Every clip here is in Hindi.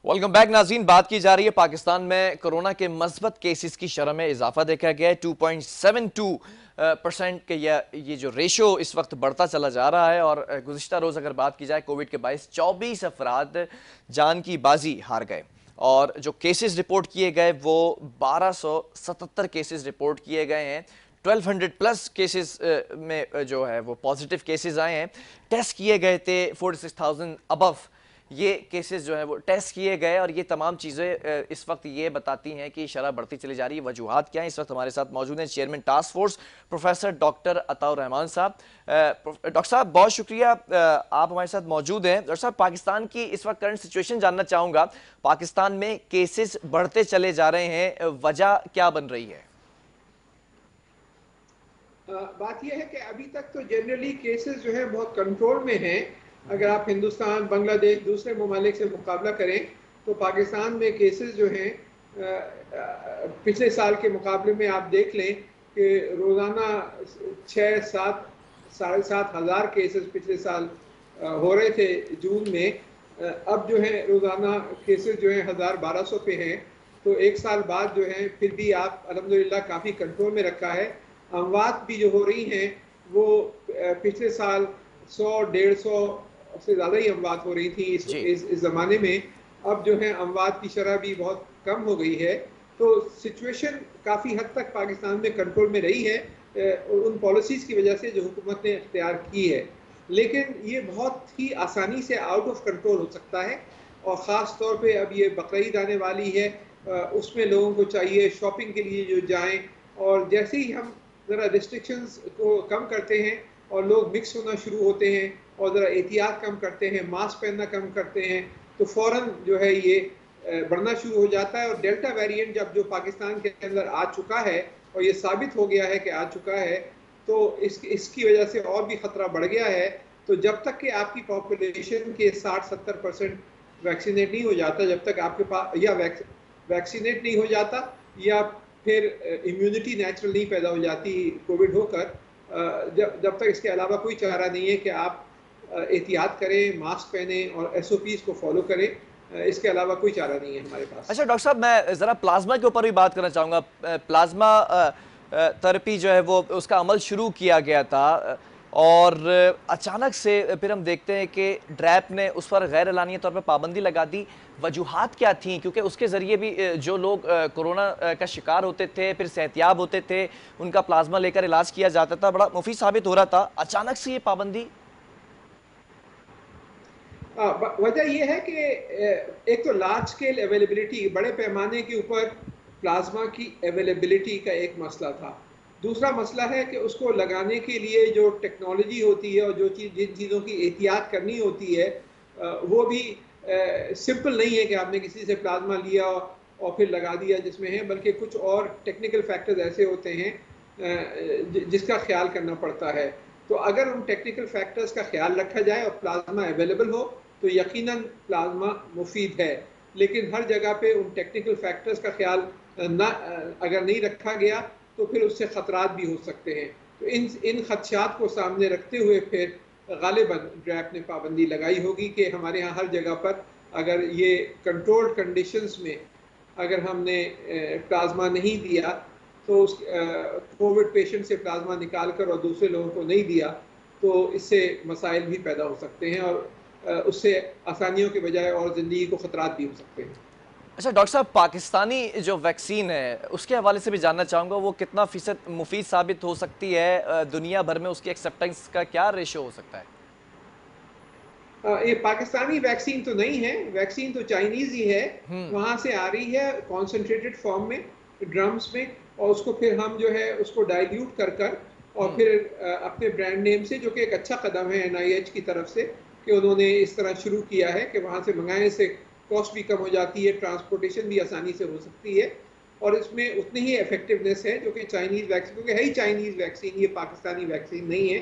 वेलकम बैक नाज़रीन। बात की जा रही है पाकिस्तान में कोरोना के मस्बत केसेस की शरह में इजाफा देखा गया है 2.72% के ये जो रेशो इस वक्त बढ़ता चला जा रहा है। और गुज़िश्ता रोज़ अगर बात की जाए कोविड के 24 अफराद जान की बाजी हार गए और जो केसेस रिपोर्ट किए गए वो 1277 केसेस रिपोर्ट किए गए हैं। 1200 प्लस केसेस में जो है वो पॉजिटिव केसेस आए हैं। टेस्ट किए गए थे 46,000 अबव ये केसेस जो है वो टेस्ट किए गए। और ये तमाम चीज़ें इस वक्त ये बताती हैं कि शरह बढ़ती चली जा रही है। वजूहात क्या है, इस वक्त हमारे साथ मौजूद हैं chairman task force professor doctor Ataur Rahman साहब। डॉक्टर साहब बहुत शुक्रिया, आप हमारे साथ मौजूद हैं। डॉक्टर साहब, पाकिस्तान की इस वक्त करंट सिचुएशन जानना चाहूँगा। पाकिस्तान में केसेस बढ़ते चले जा रहे हैं, वजह क्या बन रही है? बात यह है कि अभी तक तो जनरली केसेस जो है बहुत कंट्रोल में हैं। अगर आप हिंदुस्तान, बांग्लादेश, दूसरे ममालिक से मुकाबला करें तो पाकिस्तान में केसेस जो हैं पिछले साल के मुकाबले में आप देख लें कि रोज़ाना 6-7 7,500 हज़ार केसेस पिछले साल हो रहे थे जून में। अब जो है रोज़ाना केसेस जो हैं 1,000-1,200 पे हैं। तो एक साल बाद जो है फिर भी आप अल्हम्दुलिल्लाह काफ़ी कंट्रोल में रखा है। अमवात भी जो हो रही हैं वो पिछले साल 100-150 से ज़्यादा ही अमवात हो रही थी इस ज़माने में। अब जो है अमवात की शरह भी बहुत कम हो गई है। तो सिचुएशन काफ़ी हद तक पाकिस्तान में कंट्रोल में रही है उन पॉलिसीज़ की वजह से जो हुकूमत ने इख्तियार की है। लेकिन ये बहुत ही आसानी से आउट ऑफ कंट्रोल हो सकता है। और ख़ास तौर पे अब ये बकरीद आने वाली है, उसमें लोगों को चाहिए शॉपिंग के लिए जो जाएं, और जैसे ही हम ज़रा रिस्ट्रिक्शंस को कम करते हैं और लोग मिक्स होना शुरू होते हैं और ज़रा एहतियात कम करते हैं, मास्क पहनना कम करते हैं, तो फ़ौरन जो है ये बढ़ना शुरू हो जाता है। और डेल्टा वेरिएंट जब जो पाकिस्तान के अंदर आ चुका है और ये साबित हो गया है कि आ चुका है, तो इसकी वजह से और भी ख़तरा बढ़ गया है। तो जब तक कि आपकी पॉपुलेशन के 60-70% वैक्सीनेट नहीं हो जाता, जब तक आपके पास या वैक्सीनेट नहीं हो जाता या फिर इम्यूनिटी नेचुरल नहीं पैदा हो जाती कोविड होकर, जब तक इसके अलावा कोई चारा नहीं है कि आप एहतियात करें, मास्क पहने और SOPs को फॉलो करें। इसके अलावा कोई चारा नहीं है हमारे पास। अच्छा डॉक्टर साहब, मैं ज़रा प्लाज्मा के ऊपर भी बात करना चाहूँगा। प्लाज्मा थेरेपी जो है वो उसका अमल शुरू किया गया था और अचानक से फिर हम देखते हैं कि ड्रैप ने उस पर गैर एलानिया तौर पर पाबंदी लगा दी। वजूहात क्या थी? क्योंकि उसके ज़रिए भी जो लोग कोरोना का शिकार होते थे, फिर सेहतियाब होते थे, उनका प्लाज्मा लेकर इलाज किया जाता था, बड़ा मुफीद साबित हो रहा था। अचानक से ये पाबंदी। वजह यह है कि एक तो लार्ज स्केल अवेलेबिलिटी, बड़े पैमाने के ऊपर प्लाज्मा की अवेलेबिलिटी का एक मसला था। दूसरा मसला है कि उसको लगाने के लिए जो टेक्नोलॉजी होती है और जिन चीज़ों की एहतियात करनी होती है वो भी सिंपल नहीं है कि आपने किसी से प्लाज्मा लिया और फिर लगा दिया जिसमें है, बल्कि कुछ और टेक्निकल फैक्टर्स ऐसे होते हैं जिसका ख्याल करना पड़ता है। तो अगर उन टेक्निकल फैक्टर्स का ख्याल रखा जाए और प्लाज्मा अवेलेबल हो तो यकीनन प्लाज्मा मुफीद है। लेकिन हर जगह पे उन टेक्निकल फैक्टर्स का ख्याल अगर नहीं रखा गया तो फिर उससे ख़तरात भी हो सकते हैं। तो इन खदशात को सामने रखते हुए फिर गालिबन ड्रैप ने पाबंदी लगाई होगी कि हमारे यहाँ हर जगह पर अगर ये कंट्रोल्ड कंडीशंस में अगर हमने प्लाज्मा नहीं दिया तो उस कोविड पेशेंट से प्लाज्मा निकाल कर और दूसरे लोगों को नहीं दिया तो इससे मसाइल भी पैदा हो सकते हैं और उससे आसानियों के बजाय और ज़िंदगी को ख़तरात भी हो सकते हैं। अच्छा डॉक्टर साहब, पाकिस्तानी जो वैक्सीन है उसके हवाले से भी जानना चाहूँगा, वो कितना फ़ीसद मुफीद साबित हो सकती है? दुनिया भर में उसकी एक्सेप्टेंस का क्या रेशो हो सकता है? ये पाकिस्तानी वैक्सीन तो नहीं है, वैक्सीन तो चाइनीज़ ही है। वहाँ से आ रही है कॉन्सेंट्रेटेड फॉर्म में, ड्रम्स में, और उसको फिर हम जो है उसको डाइल्यूट कर और फिर अपने ब्रांड नेम से, जो कि एक अच्छा कदम है NIH की तरफ से कि उन्होंने इस तरह शुरू किया है कि वहाँ से मंगाने से कॉस्ट भी कम हो जाती है, ट्रांसपोर्टेशन भी आसानी से हो सकती है और इसमें उतनी ही इफेक्टिवनेस है जो कि चाइनीज़ वैक्सीन, क्योंकि है ही चाइनीज़ वैक्सीन, ये पाकिस्तानी वैक्सीन नहीं है।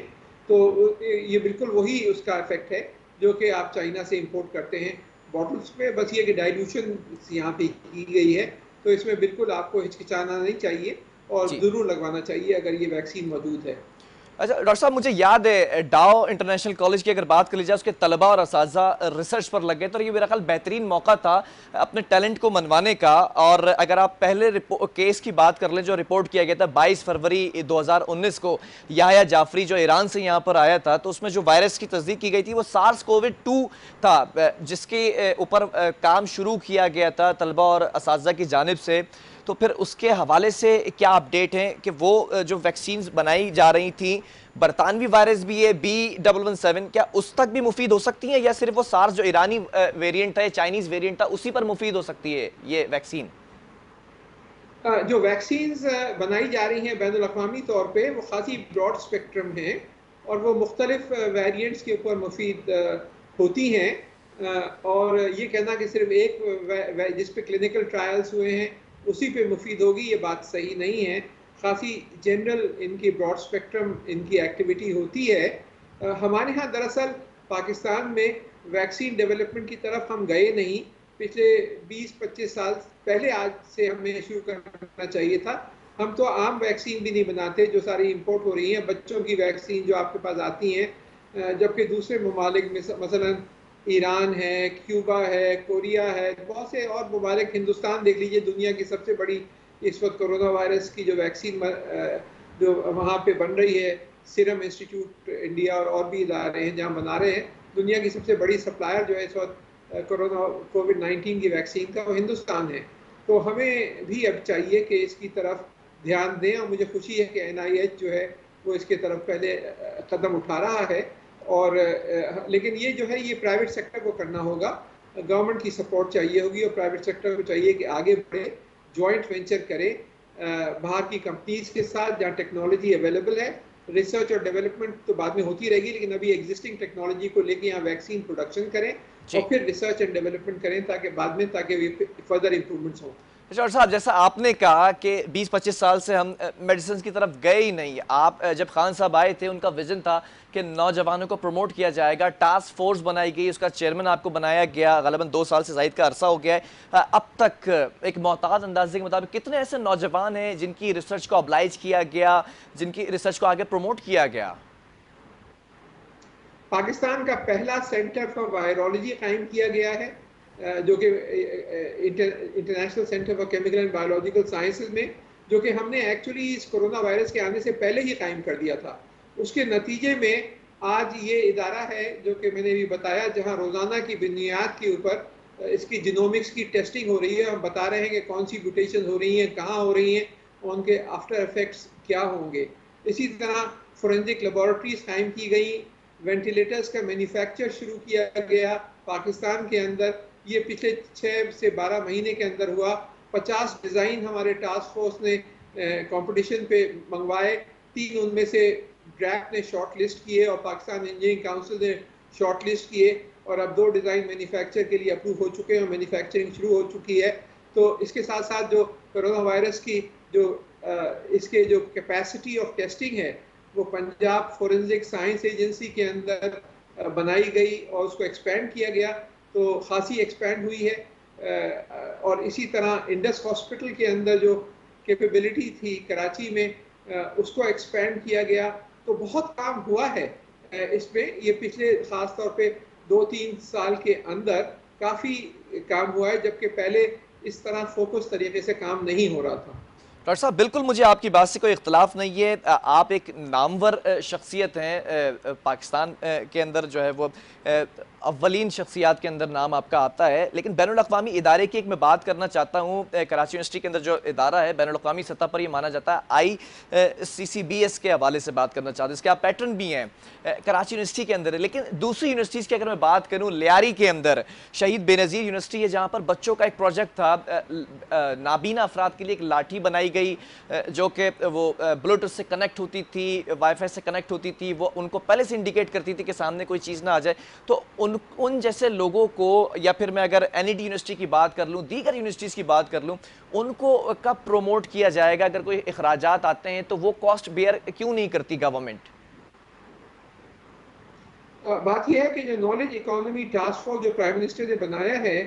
तो ये बिल्कुल वही उसका इफेक्ट है जो कि आप चाइना से इंपोर्ट करते हैं बॉटल्स पे। बस ये कि डाइल्यूशन यहाँ पे की गई है, तो इसमें बिल्कुल आपको हिचकिचाना नहीं चाहिए और ज़रूर लगवाना चाहिए अगर ये वैक्सीन मौजूद है। अच्छा डॉक्टर साहब, मुझे याद है डाओ इंटरनेशनल कॉलेज की अगर बात कर ली जाए, उसके तलबा और असातिज़ा रिसर्च पर लग गए, तो ये मेरा ख्याल बेहतरीन मौका था अपने टैलेंट को मनवाने का। और अगर आप पहले केस की बात कर लें जो रिपोर्ट किया गया था 22 फरवरी 2019 को, याह्या जाफरी जो ईरान से यहाँ पर आया था, तो उसमें जो वायरस की तस्दीक की गई थी वो सार्स कोविड 2 था, जिसके ऊपर काम शुरू किया गया था तलबा और असातिज़ा की जानिब से। तो फिर उसके हवाले से क्या अपडेट है कि वो जो वैक्सीन बनाई जा रही थी, बरतानवी वायरस भी है B117, क्या उस तक भी मुफीद हो सकती है, या सिर्फ वो सार्स जो ईरानी वेरिएंट है, चाइनीज वेरिएंट था, उसी पर मुफीद हो सकती है ये वैक्सीन? जो वैक्सीन्स बनाई जा रही हैं बैनुल अक़वामी तौर पे, वो खासी ब्रॉड स्पेक्ट्रम हैं और वो मुख्तलिफ वेरिएंट्स के ऊपर मुफीद होती हैं। और ये कहना कि सिर्फ एक जिस पे क्लिनिकल ट्रायल्स हुए हैं उसी पे मुफीद होगी, ये बात सही नहीं है। खासी जनरल इनकी ब्रॉड स्पेक्ट्रम इनकी एक्टिविटी होती है। हमारे यहाँ दरअसल पाकिस्तान में वैक्सीन डेवलपमेंट की तरफ हम गए नहीं। पिछले 20-25 साल पहले आज से हमें शुरू करना चाहिए था। हम तो आम वैक्सीन भी नहीं बनाते, जो सारी इंपोर्ट हो रही हैं, बच्चों की वैक्सीन जो आपके पास आती हैं, जबकि दूसरे ममालिक में मसलन ईरान है, क्यूबा है, कोरिया है, बहुत से और ममालिक, हिंदुस्तान देख लीजिए, दुनिया की सबसे बड़ी इस वक्त कोरोना वायरस की जो वैक्सीन जो वहाँ पे बन रही है, सीरम इंस्टीट्यूट इंडिया और भी इदारे हैं जहाँ बना रहे हैं। दुनिया की सबसे बड़ी सप्लायर जो है इस वक्त कोरोना कोविड-19 की वैक्सीन का, वो हिंदुस्तान है। तो हमें भी अब चाहिए कि इसकी तरफ ध्यान दें, और मुझे खुशी है कि NIH जो है वो इसके तरफ पहले कदम उठा रहा है। और लेकिन ये जो है ये प्राइवेट सेक्टर को करना होगा, गवर्नमेंट की सपोर्ट चाहिए होगी, और प्राइवेट सेक्टर को चाहिए कि आगे बढ़े, जॉइंट वेंचर करे बाहर की कंपनीज के साथ जहाँ टेक्नोलॉजी अवेलेबल है। रिसर्च और डेवलपमेंट तो बाद में होती रहेगी, लेकिन अभी एग्जिस्टिंग टेक्नोलॉजी को लेके यहाँ वैक्सीन प्रोडक्शन करें और फिर रिसर्च एंड डेवलपमेंट करें, ताकि बाद में फर्दर इंप्रूवमेंट्स हों। डॉक्टर साहब, जैसा आपने कहा कि 20-25 साल से हम मेडिसिन की तरफ गए ही नहीं। आप जब खान साहब आए थे, उनका विजन था कि नौजवानों को प्रमोट किया जाएगा, टास्क फोर्स बनाई गई, उसका चेयरमैन आपको बनाया गया, गलबन 2 साल से ज़ायद का अरसा हो गया है। अब तक एक मोहताज अंदाजे के मुताबिक कितने ऐसे नौजवान हैं जिनकी रिसर्च को ऑब्लाइज किया गया, जिनकी रिसर्च को आगे प्रमोट किया गया? पाकिस्तान का पहला सेंटर फॉर वायरोलॉजी कायम किया गया है, जो कि international centre for chemical and biological sciences में, जो कि हमने एक्चुअली इस कोरोना वायरस के आने से पहले ही कायम कर दिया था। उसके नतीजे में आज ये इदारा है जो कि मैंने भी बताया, जहां रोज़ाना की बुनियाद के ऊपर इसकी जिनोमिक्स की टेस्टिंग हो रही है। हम बता रहे हैं कि कौन सी म्यूटेशन हो रही हैं, कहाँ हो रही हैं, और उनके आफ्टर इफेक्ट्स क्या होंगे। इसी तरह फोरेंसिक लेबॉरेटरीज कायम की गई, वेंटिलेटर्स का मैन्युफैक्चर शुरू किया गया पाकिस्तान के अंदर। ये पिछले 6 से 12 महीने के अंदर हुआ। 50 डिज़ाइन हमारे टास्क फोर्स ने कंपटीशन पे मंगवाए, 3 उनमें से ड्रैफ्ट ने शॉर्ट लिस्ट किए और पाकिस्तान इंजीनियरिंग काउंसिल ने शॉर्ट लिस्ट किए, और अब 2 डिज़ाइन मैन्युफैक्चर के लिए अप्रूव हो चुके हैं और मैन्युफैक्चरिंग शुरू हो चुकी है। तो इसके साथ साथ जो कोरोना वायरस की जो इसके जो कैपेसिटी ऑफ टेस्टिंग है, वो पंजाब फोरेंसिक साइंस एजेंसी के अंदर बनाई गई और उसको एक्सपेंड किया गया, तो खासी एक्सपेंड हुई है। और इसी तरह इंडस हॉस्पिटल के अंदर जो कैपेबिलिटी थी कराची में, उसको एक्सपेंड किया गया। तो बहुत काम हुआ है इसमें। ये पिछले ख़ास तौर पे 2-3 साल के अंदर काफ़ी काम हुआ है, जबकि पहले इस तरह फोकस तरीके से काम नहीं हो रहा था। डॉक्टर साहब, बिल्कुल मुझे आपकी बात से कोई इख्तलाफ नहीं है। आप एक नामवर शख्सियत हैं पाकिस्तान के अंदर, जो है वो अव्वलीन शख्सियात के अंदर नाम आपका आता है। लेकिन बैनुल अक़वामी इदारे की एक मैं बात करना चाहता हूँ। कराची यूनिवर्सिटी के अंदर जो इदारा है, बैनुल अक़वामी सतह पर ये माना जाता है ICCBS के हवाले से बात करना चाहते हैं। इसके आप पैटर्न भी हैं, कराची यूनिवर्सिटी के अंदर है। लेकिन दूसरी यूनिवर्सिटीज़ की अगर मैं बात करूँ, लियारी के अंदर शहीद बेनज़ीर यूनिवर्सिटी है, जहाँ पर बच्चों का एक प्रोजेक्ट था, नाबीना अफराद के लिए एक लाठी बनाई गई, जो कि वो ब्लूटूथ से कनेक्ट होती थी, वाईफाई से कनेक्ट होती थी, वो उनको पहले से इंडिकेट करती थी कि सामने कोई चीज़ ना आ जाए। तो उन जैसे लोगों को, या फिर मैं अगर NED यूनिवर्सिटी की बात कर लूँ, दीगर यूनिवर्सिटीज़ की बात कर लूँ, उनको कब प्रोमोट किया जाएगा? अगर कोई अखराजात आते हैं तो वो कॉस्ट बेयर क्यों नहीं करती गवर्नमेंट? बात यह है कि जो नॉलेज इकोनॉमी टास्क फोर्स जो प्राइम मिनिस्टर ने बनाया है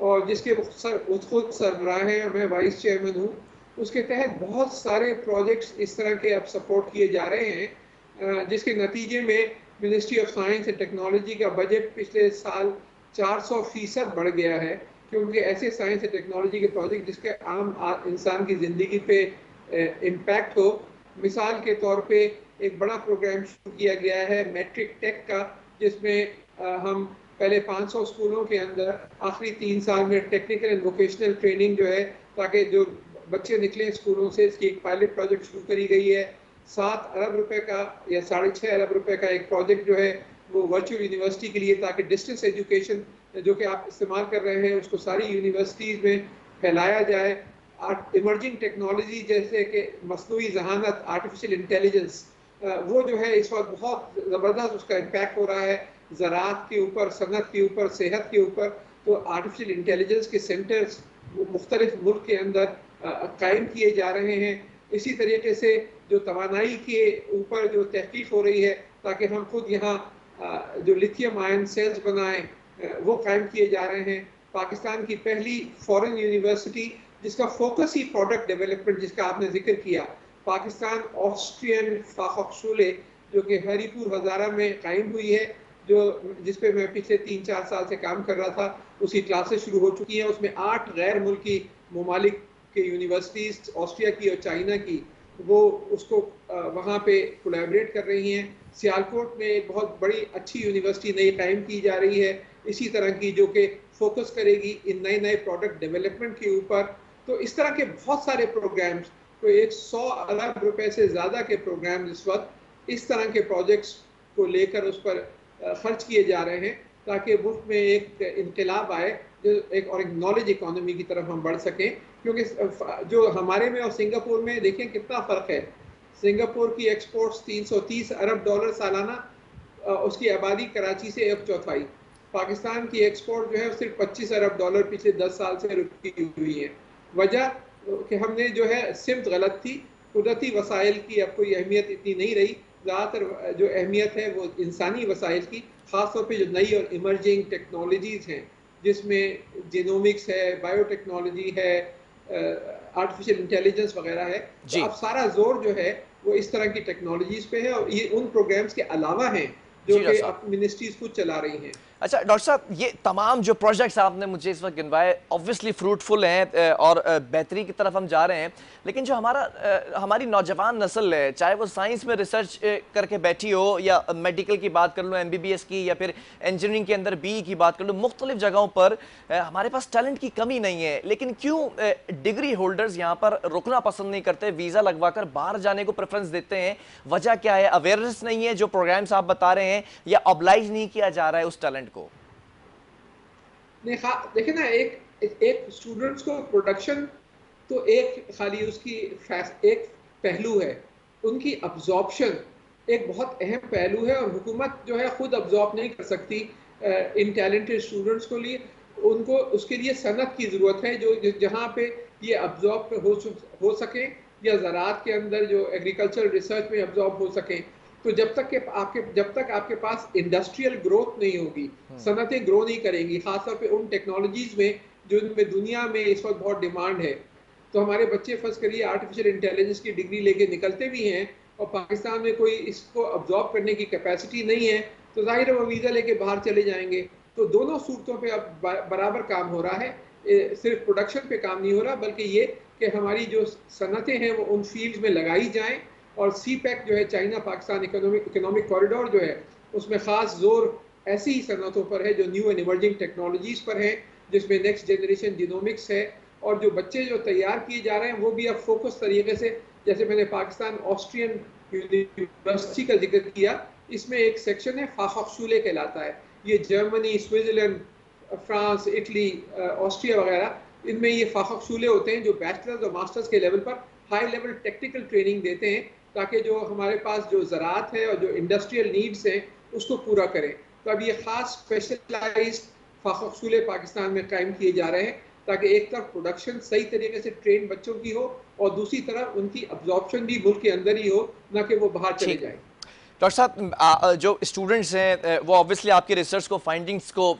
और जिसके खुद सरबराह हैं, मैं वाइस चेयरमैन हूँ, उसके तहत बहुत सारे प्रोजेक्ट्स इस तरह के अब सपोर्ट किए जा रहे हैं। जिसके नतीजे में ministry of science and technology का बजट पिछले साल 400% बढ़ गया है, क्योंकि ऐसे साइंस एंड टेक्नोलॉजी के प्रोजेक्ट जिसके आम इंसान की ज़िंदगी पे इम्पैक्ट हो। मिसाल के तौर पे एक बड़ा प्रोग्राम शुरू किया गया है मैट्रिक टेक का, जिसमें हम पहले 500 स्कूलों के अंदर आखिरी 3 साल में टेक्निकल एंड वोकेशनल ट्रेनिंग जो है, ताकि जो बच्चे निकले स्कूलों से, इसकी एक पायलट प्रोजेक्ट शुरू करी गई है। 7 अरब रुपए का या 6.5 अरब रुपए का एक प्रोजेक्ट जो है वो वर्चुअल यूनिवर्सिटी के लिए, ताकि डिस्टेंस एजुकेशन जो कि आप इस्तेमाल कर रहे हैं उसको सारी यूनिवर्सिटीज़ में फैलाया जाए। इमर्जिंग टेक्नोलॉजी जैसे कि मसनूई जहानत, आर्टिफिशियल इंटेलिजेंस, वो जो है इस वक्त बहुत ज़बरदस्त उसका इम्पैक्ट हो रहा है ज़राअत के ऊपर, सनत के ऊपर, सेहत के ऊपर। तो आर्टिफिशियल इंटेलिजेंस के सेंटर्स मुख्तलिफ मुल्क के अंदर कायम किए जा रहे हैं। इसी तरीके से जो तवानाई के ऊपर जो तहकीक हो रही है, ताकि हम खुद यहाँ जो लिथियम आयन सेल्स बनाएं, वो कायम किए जा रहे हैं। पाकिस्तान की पहली फॉरेन यूनिवर्सिटी जिसका फोकस ही प्रोडक्ट डेवलपमेंट, जिसका आपने जिक्र किया, पाकिस्तान ऑस्ट्रियन फाखशूले, जो कि हरीपुर हज़ारा में कायम हुई है, जो जिस पे मैं पिछले 3-4 साल से काम कर रहा था, उसकी क्लासेस शुरू हो चुकी हैं। उसमें 8 गैर मुल्की ममालिक के यूनिवर्सिटीज़, ऑस्ट्रिया की और चाइना की, वो उसको वहाँ पे कोलैबोरेट कर रही हैं। सियालकोट में एक बहुत बड़ी अच्छी यूनिवर्सिटी नई कायम की जा रही है इसी तरह की, जो कि फोकस करेगी इन नए नए प्रोडक्ट डेवलपमेंट के ऊपर। तो इस तरह के बहुत सारे प्रोग्राम्स, तो 100 अरब रुपए से ज़्यादा के प्रोग्राम इस वक्त इस तरह के प्रोजेक्ट्स को लेकर उस पर खर्च किए जा रहे हैं, ताकि मुल्क में एक इनकलाब आए, जो एक नॉलेज इकोनॉमी की तरफ हम बढ़ सकें। क्योंकि जो हमारे में और सिंगापुर में देखें कितना फ़र्क है। सिंगापुर की एक्सपोर्ट्स 330 अरब डॉलर सालाना, उसकी आबादी कराची से 1/4। पाकिस्तान की एक्सपोर्ट जो है सिर्फ 25 अरब डॉलर पिछले 10 साल से रुकी हुई है। वजह कि हमने जो है सिमत गलत थी। कुदरती वसाइल की अब कोई अहमियत इतनी नहीं रही, ज़्यादातर जो अहमियत है वो इंसानी वसाइल की, ख़ासतौर पे जो नई और इमर्जिंग टेक्नोलॉजीज़ हैं, जिसमें जीनोमिक्स है, बायोटेक्नोलॉजी है, आर्टिफिशियल इंटेलिजेंस वगैरह है। तो अब सारा जोर जो है वो इस तरह की टेक्नोलॉजीज़ पे है, और ये उन प्रोग्राम्स के अलावा हैं जो कि अब मिनिस्ट्रीज खुद चला रही हैं। अच्छा डॉक्टर साहब, ये तमाम जो प्रोजेक्ट्स आपने मुझे इस वक्त गिनवाए ऑब्वियसली फ्रूटफुल हैं और बेहतरी की तरफ हम जा रहे हैं, लेकिन जो हमारी नौजवान नस्ल है, चाहे वो साइंस में रिसर्च करके बैठी हो, या मेडिकल की बात कर लो, MBBS की, या फिर इंजीनियरिंग के अंदर BE की बात कर लो, मुख्तलिफ जगहों पर हमारे पास टैलेंट की कमी नहीं है, लेकिन क्यों डिग्री होल्डर्स यहाँ पर रुकना पसंद नहीं करते, वीज़ा लगवा कर बाहर जाने को प्रेफरेंस देते हैं? वजह क्या है? अवेयरनेस नहीं है जो प्रोग्राम्स आप बता रहे हैं, या ऑब्लाइज नहीं किया जा रहा है उस टैलेंट को? देखिए ना, एक स्टूडेंट्स को प्रोडक्शन तो एक खाली उसकी एक पहलू है, उनकी अब्जॉर्प्शन एक बहुत अहम पहलू है, और हुकूमत जो है खुद अब्जॉर्ब नहीं कर सकती इन टैलेंटेड स्टूडेंट्स को लिए। उनको उसके लिए सनत की ज़रूरत है जो जहाँ पे ये अब्जॉर्ब हो सके, या ज़राअत के अंदर जो एग्रीकल्चर रिसर्च में अब्जॉर्ब हो सकें। तो जब तक आपके पास इंडस्ट्रियल ग्रोथ नहीं होगी, सनतें ग्रो नहीं करेंगी, खासतौर पे उन टेक्नोलॉजीज में जो इनमें दुनिया में इस वक्त बहुत डिमांड है। तो हमारे बच्चे फर्ज करिए आर्टिफिशियल इंटेलिजेंस की डिग्री लेके निकलते भी हैं, और पाकिस्तान में कोई इसको अब्जॉर्ब करने की कैपेसिटी नहीं है, तो जाहिर है वो वीज़ा लेके बाहर चले जाएंगे। तो दोनों सूरतों पे अब बराबर काम हो रहा है, सिर्फ प्रोडक्शन पे काम नहीं हो रहा, बल्कि ये कि हमारी जो सनतें हैं वो उन फील्ड्स में लगाई जाएँ। और CPEC जो है, चाइना पाकिस्तान इकोनॉमिक कॉरिडोर जो है, उसमें ख़ास जोर ऐसी ही सनतों पर है जो न्यू एंड इमर्जिंग टेक्नोलॉजीज़ पर है, जिसमें नेक्स्ट जनरेशन जीनोमिक्स है। और जो बच्चे जो तैयार किए जा रहे हैं वो भी अब फोकस तरीके से, जैसे मैंने पाकिस्तान ऑस्ट्रियन यूनिवर्सिटी का जिक्र किया, इसमें एक सेक्शन है फाखशूले कहलाता है। ये Germany, Switzerland, France, Italy, Austria वगैरह, इनमें ये फाखशूले होते हैं जो बैचलर्स और मास्टर्स के लेवल पर हाई लेवल टेक्निकल ट्रेनिंग देते हैं, ताकि जो हमारे पास जो ज़राअत है और जो इंडस्ट्रियल नीड्स हैं उसको पूरा करें। तो अब ये ख़ास स्पेशलाइज्ड फाखशूले पाकिस्तान में कायम किए जा रहे हैं, ताकि एक तरफ प्रोडक्शन सही तरीके से ट्रेन बच्चों की हो, और दूसरी तरफ उनकी अब्जॉर्प्शन भी मुल्क के अंदर ही हो, ना कि वो बाहर चले जाए। डॉक्टर साहब, जो स्टूडेंट्स हैं वो ऑब्वियसली आपके रिसर्च को, फाइंडिंग्स को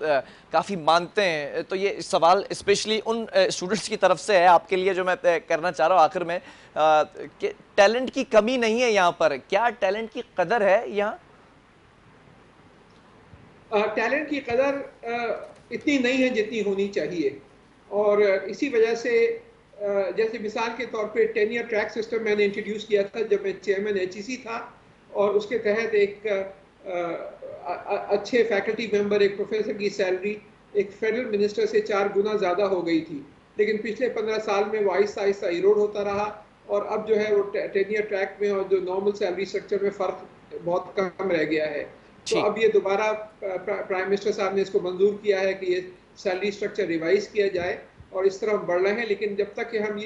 काफ़ी मानते हैं, तो ये सवाल स्पेशली उन स्टूडेंट्स की तरफ से है आपके लिए जो मैं करना चाह रहा हूँ आखिर में, कि टैलेंट की कमी नहीं है यहाँ पर, क्या टैलेंट की कदर है यहाँ? टैलेंट की कदर इतनी नहीं है जितनी होनी चाहिए, और इसी वजह से जैसे मिसाल के तौर पे टेनियर ट्रैक सिस्टम मैंने इंट्रोड्यूस किया था जब मैं चेयरमैन एचईसी था, और उसके तहत एक अच्छे फैकल्टी मेंबर, एक प्रोफेसर की सैलरी एक फेडरल मिनिस्टर से 4 गुना ज़्यादा हो गई थी, लेकिन पिछले 15 साल में वो आहिस्ता आहिस्ता इरोड होता रहा, और अब जो है वो टेनियर ट्रैक में और जो नॉर्मल सैलरी स्ट्रक्चर में फ़र्क बहुत कम रह गया है। तो अब ये दोबारा प्राइम मिनिस्टर साहब ने इसको मंजूर किया है कि ये सैलरी स्ट्रक्चर रिवाइज किया जाए, और इस तरह हम बढ़ रहे हैं। लेकिन जब तक कि हम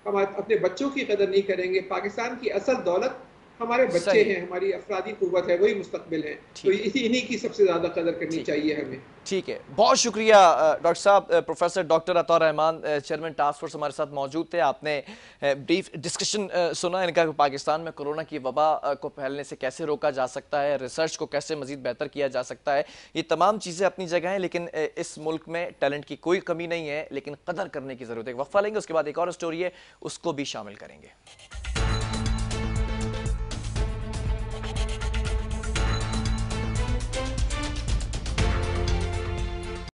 अपने बच्चों की कदर नहीं करेंगे, पाकिस्तान की असल दौलत हमारे बच्चे हैं, हमारी अफरादी कुव्वत है, वही मुस्तकबिल है, तो इन्हीं की सबसे ज़्यादा कदर करनी चाहिए हमें। ठीक है, बहुत शुक्रिया डॉक्टर साहब। Professor doctor Ataur Rahman, chairman task force, हमारे साथ मौजूद थे। आपने ब्रीफ डिस्कशन सुना इनका, पाकिस्तान में कोरोना की वबा को फैलने से कैसे रोका जा सकता है, रिसर्च को कैसे मजीद बेहतर किया जा सकता है। ये तमाम चीज़ें अपनी जगह हैं, लेकिन इस मुल्क में टैलेंट की कोई कमी नहीं है, लेकिन कदर करने की ज़रूरत है। वक्फा लेंगे, उसके बाद एक और स्टोरी है, उसको भी शामिल करेंगे।